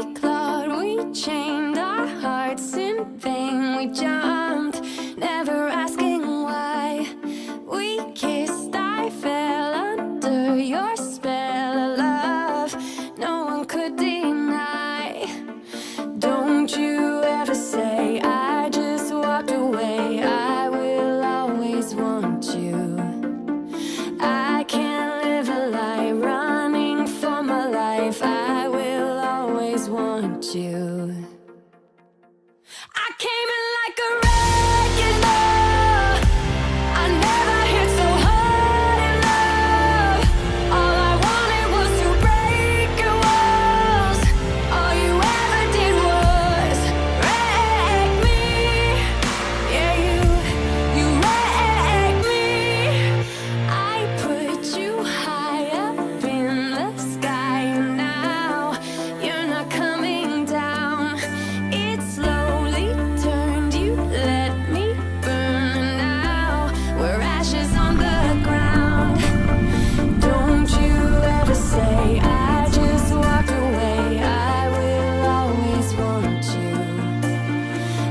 we clawed, we chained our hearts in vain. We jumped, never asking why. We kissed, I fell under your spell of love. No one could deny. Don't you ever say I just walked away. I will always want you. I can't live a lie running for my life. I will always want you. I came in like a wrecking ball. I never hit so hard in love. All I wanted was to break your walls. All you ever did was wreck me. Yeah, you wrecked me. I put you high up in the sky, and now you're not coming down. It slowly turned, you let me burn, and now we're ashes on the ground. Don't you ever say I just walked away. I will always want you.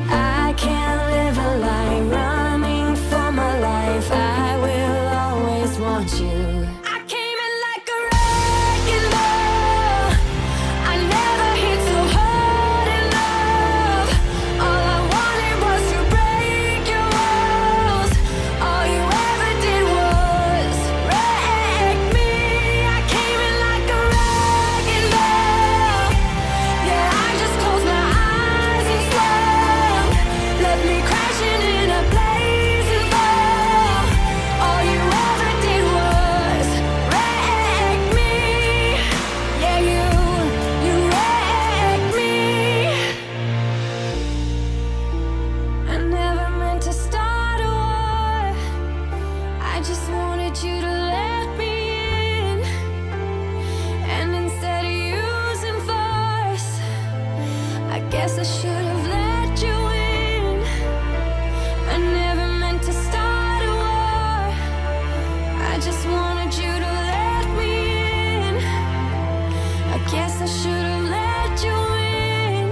I can't live a lie running for my life. I will always want you. I came in like a wrecking ball. I never hit so hard in love. All I wanted was to break your walls. All you ever did was wreck me. I came in like a wrecking ball. Yeah, I just closed my eyes and slept. Left me crashing in a blazing ball. All you ever did was wreck me. Yeah, you wrecked me. I never meant to start a war. I just wanted you to let me in. And instead of using force, I guess I should have let you in. I never meant to start a war. I just wanted you to let me in. I guess I should have let you in.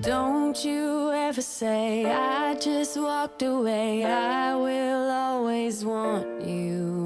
Don't you ever say I just walked away. I will always want you.